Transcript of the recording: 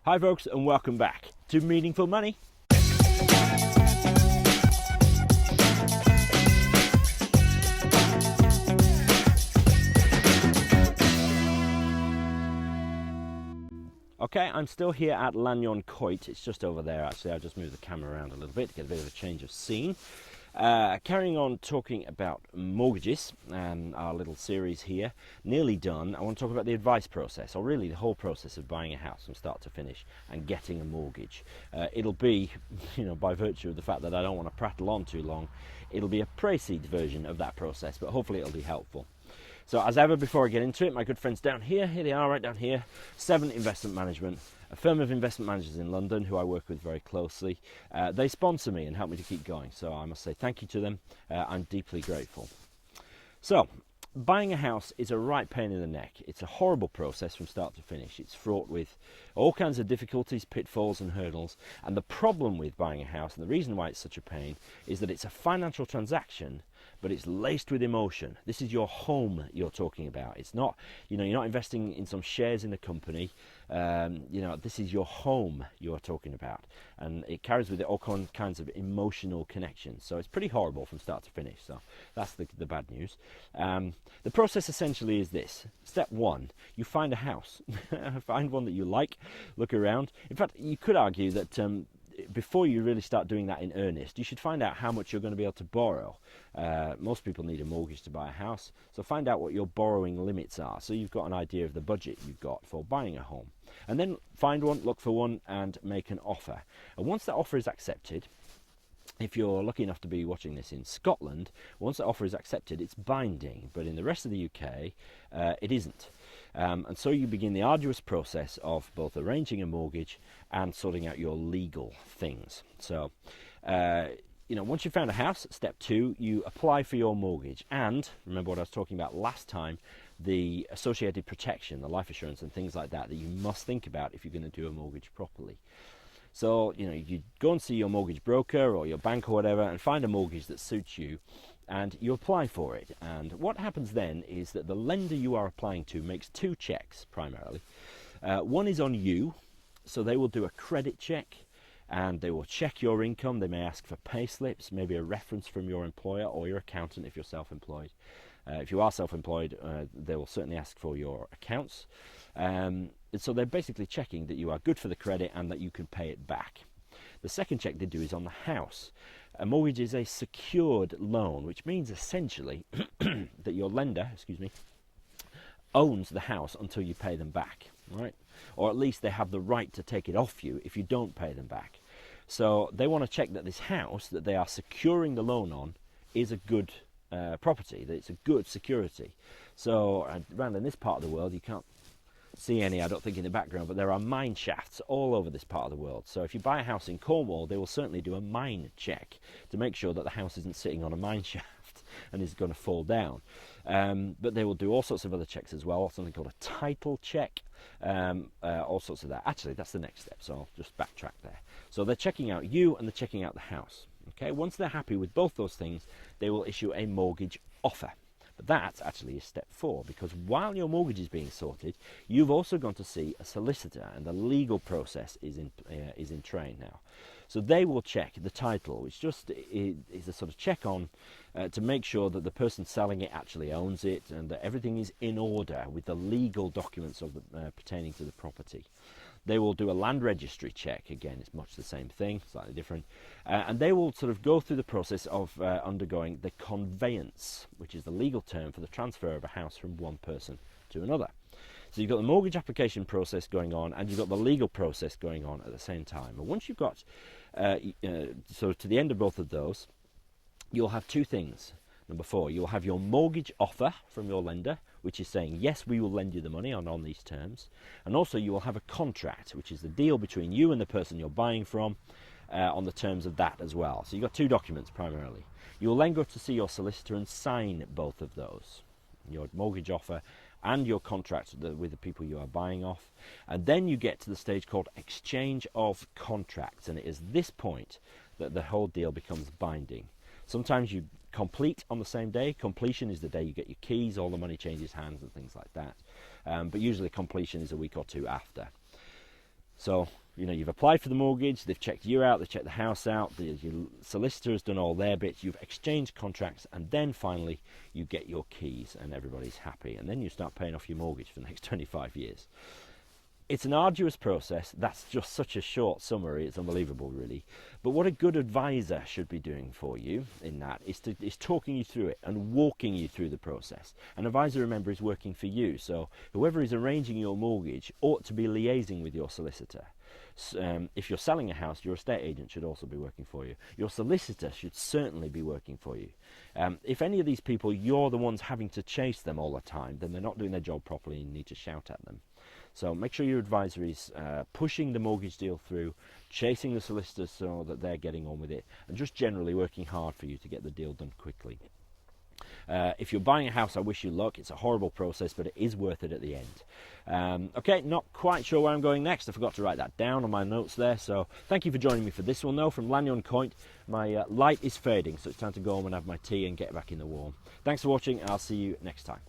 Hi folks, and welcome back to Meaningful Money. Okay, I'm still here at Lanyon Coit. It's just over there actually. I'll just move the camera around a little bit to get a bit of a change of scene. Carrying on talking about mortgages and our little series here, nearly done. I want to talk about the advice process, or really the whole process of buying a house from start to finish and getting a mortgage. It'll be, by virtue of the fact that I don't want to prattle on too long, it'll be a pre-seed version of that process, but hopefully it'll be helpful. So as ever, before I get into it, my good friends down here they are right down here, 7 Investment Management, a firm of investment managers in London who I work with very closely. They sponsor me and help me to keep going, so I must say thank you to them. I'm deeply grateful. So, buying a house is a right pain in the neck. It's a horrible process from start to finish. It's fraught with all kinds of difficulties, pitfalls and hurdles. And the problem with buying a house, and the reason why it's such a pain, is that it's a financial transaction, but it's laced with emotion. This is your home you're talking about. It's not, you're not investing in some shares in a company. This is your home you're talking about. And it carries with it all kinds of emotional connections. So it's pretty horrible from start to finish. So that's the bad news. The process essentially is this. Step 1, you find a house. Find one that you like, look around. In fact, you could argue that before you really start doing that in earnest, you should find out how much you're going to be able to borrow. Most people need a mortgage to buy a house, so find out what your borrowing limits are, so you've got an idea of the budget you've got for buying a home. And then find one, look for one, and make an offer. And once that offer is accepted, if you're lucky enough to be watching this in Scotland, once that offer is accepted, it's binding, but in the rest of the UK, it isn't. And so you begin the arduous process of both arranging a mortgage and sorting out your legal things. So, once you've found a house, step 2, you apply for your mortgage. And remember what I was talking about last time, the associated protection, the life assurance and things like that you must think about if you're going to do a mortgage properly. So, you go and see your mortgage broker or your bank or whatever and find a mortgage that suits you, and you apply for it. And what happens then is that the lender you are applying to makes 2 checks primarily. One is on you, so they will do a credit check and they will check your income. They may ask for pay slips, maybe a reference from your employer or your accountant if you're self-employed. If you are self-employed, they will certainly ask for your accounts. So they're basically checking that you are good for the credit and that you can pay it back. The second check they do is on the house. A mortgage is a secured loan, which means essentially that your lender, owns the house until you pay them back, right? Or at least they have the right to take it off you if you don't pay them back. So they want to check that this house that they are securing the loan on is a good property, that it's a good security. So around in this part of the world, you can't see any, I don't think, in the background, but there are mine shafts all over this part of the world. So if you buy a house in Cornwall, they will certainly do a mine check to make sure that the house isn't sitting on a mine shaft and is going to fall down. But they will do all sorts of other checks as well, something called a title check, all sorts of that. Actually, that's the next step, so I'll just backtrack there. So they're checking out you and they're checking out the house. Okay, once they're happy with both those things, they will issue a mortgage offer. But that actually is step 4, because while your mortgage is being sorted, you've also gone to see a solicitor, and the legal process is in train now. So they will check the title, which just is a sort of check on to make sure that the person selling it actually owns it and that everything is in order with the legal documents of pertaining to the property. They will do a land registry check. Again, it's much the same thing, slightly different. And they will sort of go through the process of undergoing the conveyance, which is the legal term for the transfer of a house from one person to another. So you've got the mortgage application process going on and you've got the legal process going on at the same time. And once you've got so to the end of both of those, you'll have 2 things. Number 4, you'll have your mortgage offer from your lender, which is saying, yes, we will lend you the money on these terms. And also you will have a contract, which is the deal between you and the person you're buying from on the terms of that as well. So you've got 2 documents primarily. You will then go to see your solicitor and sign both of those, your mortgage offer and your contract with the people you are buying off. And then you get to the stage called exchange of contracts. And it is this point that the whole deal becomes binding. Sometimes you complete on the same day. Completion is the day you get your keys, all the money changes hands and things like that. But usually completion is a week or 2 after. So, you know, you've applied for the mortgage, they've checked you out, they've checked the house out, your solicitor has done all their bits, you've exchanged contracts, and then finally you get your keys and everybody's happy, and then you start paying off your mortgage for the next 25 years. It's an arduous process. That's just such a short summary. It's unbelievable, really. But what a good advisor should be doing for you in that is talking you through it and walking you through the process. An advisor, remember, is working for you. So whoever is arranging your mortgage ought to be liaising with your solicitor. If you're selling a house, your estate agent should also be working for you. Your solicitor should certainly be working for you. If any of these people, you're the ones having to chase them all the time, then they're not doing their job properly and you need to shout at them. So make sure your advisor is pushing the mortgage deal through, chasing the solicitors so that they're getting on with it, and just generally working hard for you to get the deal done quickly. If you're buying a house, I wish you luck. It's a horrible process, but it is worth it at the end. Okay, not quite sure where I'm going next. I forgot to write that down on my notes there. So thank you for joining me for this one, though, from Lanyon Coit. My light is fading, so it's time to go home and have my tea and get back in the warm. Thanks for watching. I'll see you next time.